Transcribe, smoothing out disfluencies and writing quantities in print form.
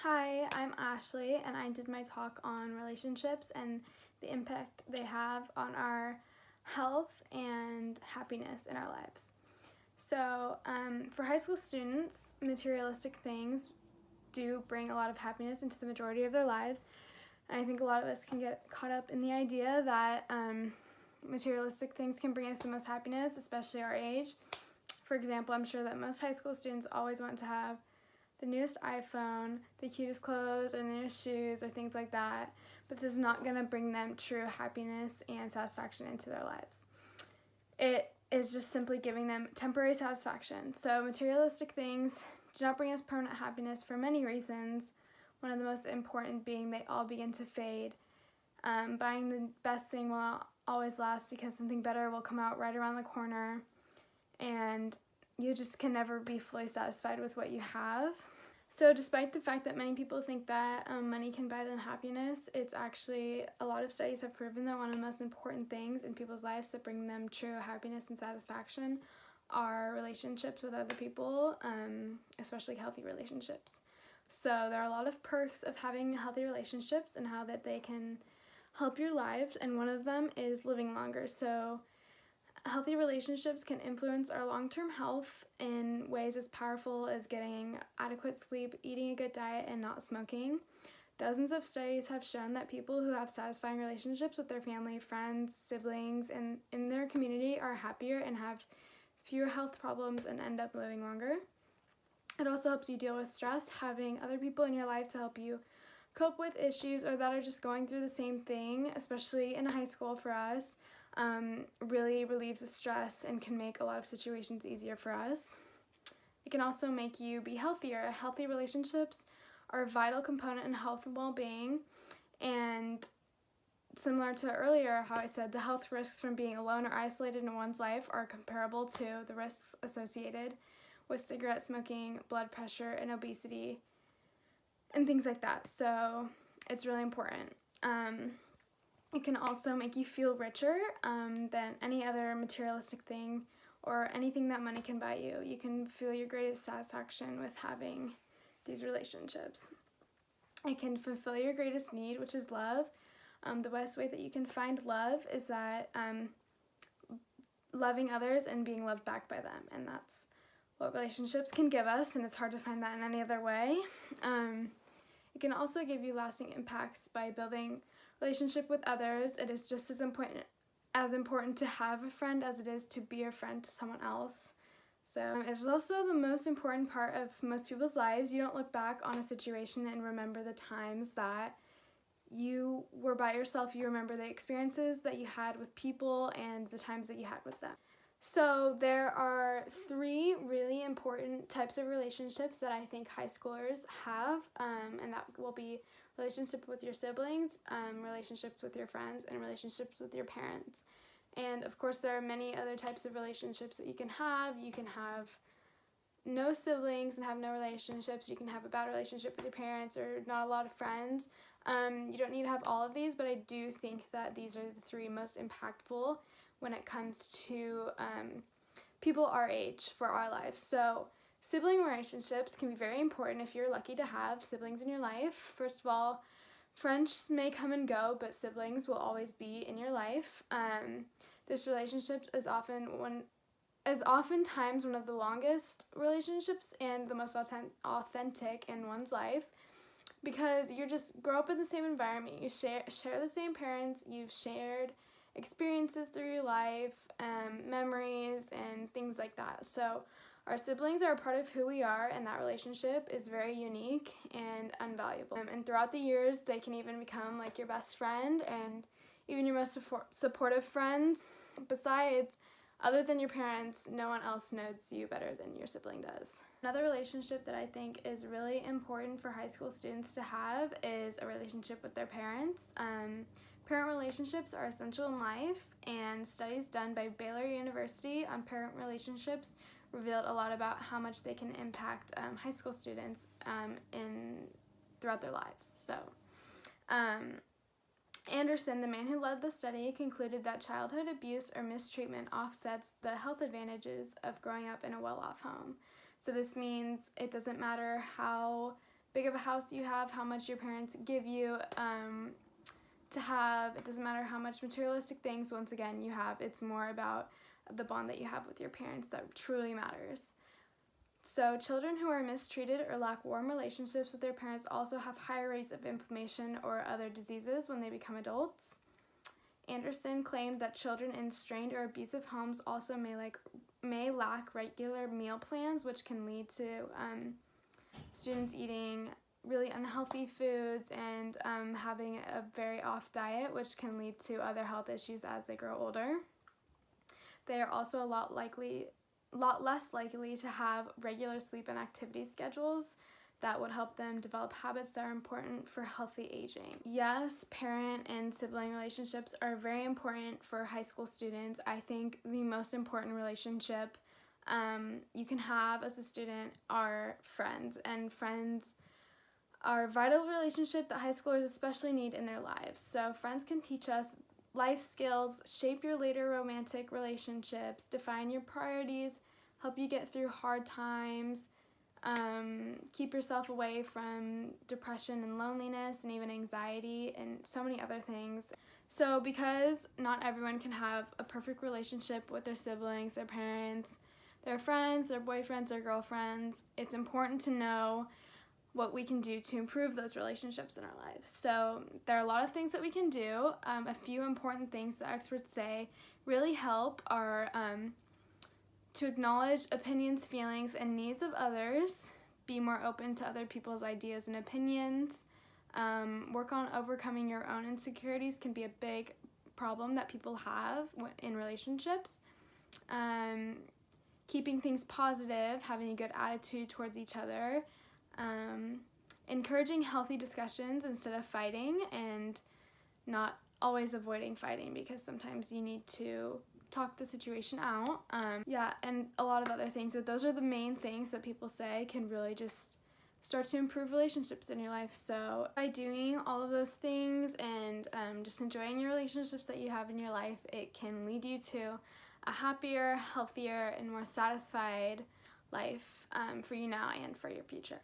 Hi, I'm Ashley, and I did my talk on relationships and the impact they have on our health and happiness in our lives. So, for high school students, materialistic things do bring a lot of happiness into the majority of their lives. And I think a lot of us can get caught up in the idea that materialistic things can bring us the most happiness, especially our age. For example, I'm sure that most high school students always want to have the newest iPhone, the cutest clothes, or the newest shoes, or things like that, but this is not going to bring them true happiness and satisfaction into their lives. It is just simply giving them temporary satisfaction. So materialistic things do not bring us permanent happiness for many reasons, one of the most important being they all begin to fade. Buying the best thing will not always last because something better will come out right around the corner, and you just can never be fully satisfied with what you have. So despite the fact that many people think that money can buy them happiness, it's actually, a lot of studies have proven that one of the most important things in people's lives that bring them true happiness and satisfaction are relationships with other people, especially healthy relationships. So there are a lot of perks of having healthy relationships and how that they can help your lives, and one of them is living longer. So healthy relationships can influence our long-term health in ways as powerful as getting adequate sleep, eating a good diet, and not smoking. Dozens of studies have shown that people who have satisfying relationships with their family, friends, siblings, and in their community are happier and have fewer health problems and end up living longer. It also helps you deal with stress, having other people in your life to help you cope with issues or that are just going through the same thing, especially in high school for us. Really relieves the stress and can make a lot of situations easier for us. It can also make you be healthier. Healthy relationships are a vital component in health and well-being, and similar to earlier how I said the health risks from being alone or isolated in one's life are comparable to the risks associated with cigarette smoking, blood pressure, and obesity, and things like that. So it's really important. It can also make you feel richer than any other materialistic thing or anything that money can buy you. You can feel your greatest satisfaction with having these relationships. It can fulfill your greatest need, which is love. The best way that you can find love is that loving others and being loved back by them, and that's what relationships can give us, and it's hard to find that in any other way. It can also give you lasting impacts by building relationship with others. It is just as important to have a friend as it is to be a friend to someone else. So it is also the most important part of most people's lives. You don't look back on a situation and remember the times that you were by yourself. You remember the experiences that you had with people and the times that you had with them. So there are 3 really important types of relationships that I think high schoolers have, and that will be relationship with your siblings, relationships with your friends, and relationships with your parents. And of course there are many other types of relationships that you can have. You can have no siblings and have no relationships. You can have a bad relationship with your parents or not a lot of friends. You don't need to have all of these, but I do think that these are the 3 most impactful when it comes to people our age for our lives. So sibling relationships can be very important if you're lucky to have siblings in your life. First of all, friends may come and go, but siblings will always be in your life. This relationship is oftentimes one of the longest relationships and the most authentic in one's life, because you just grow up in the same environment. You share the same parents. You've shared experiences through your life, memories, and things like that. So our siblings are a part of who we are, and that relationship is very unique and invaluable. And throughout the years, they can even become like your best friend and even your most supportive friends. Besides, other than your parents, no one else knows you better than your sibling does. Another relationship that I think is really important for high school students to have is a relationship with their parents. Parent relationships are essential in life, and studies done by Baylor University on parent relationships revealed a lot about how much they can impact high school students throughout their lives. So, Anderson, the man who led the study, concluded that childhood abuse or mistreatment offsets the health advantages of growing up in a well-off home. So this means it doesn't matter how big of a house you have, how much your parents give you to have. It doesn't matter how much materialistic things, once again, you have. It's more about the bond that you have with your parents that truly matters. So children who are mistreated or lack warm relationships with their parents also have higher rates of inflammation or other diseases when they become adults. Anderson claimed that children in strained or abusive homes also may lack regular meal plans, which can lead to students eating really unhealthy foods and having a very off diet, which can lead to other health issues as they grow older. They are also a lot less likely to have regular sleep and activity schedules that would help them develop habits that are important for healthy aging. Yes, parent and sibling relationships are very important for high school students. I think the most important relationship you can have as a student are friends, and friends are a vital relationship that high schoolers especially need in their lives. So friends can teach us life skills, shape your later romantic relationships, define your priorities, help you get through hard times, keep yourself away from depression and loneliness and even anxiety and so many other things. So because not everyone can have a perfect relationship with their siblings, their parents, their friends, their boyfriends, their girlfriends, it's important to know what we can do to improve those relationships in our lives. So there are a lot of things that we can do. A few important things that experts say really help are to acknowledge opinions, feelings, and needs of others, be more open to other people's ideas and opinions, work on overcoming your own insecurities can be a big problem that people have in relationships, keeping things positive, having a good attitude towards each other, encouraging healthy discussions instead of fighting, and not always avoiding fighting because sometimes you need to talk the situation out. And a lot of other things, but those are the main things that people say can really just start to improve relationships in your life. So by doing all of those things and just enjoying your relationships that you have in your life, it can lead you to a happier, healthier, and more satisfied life for you now and for your future.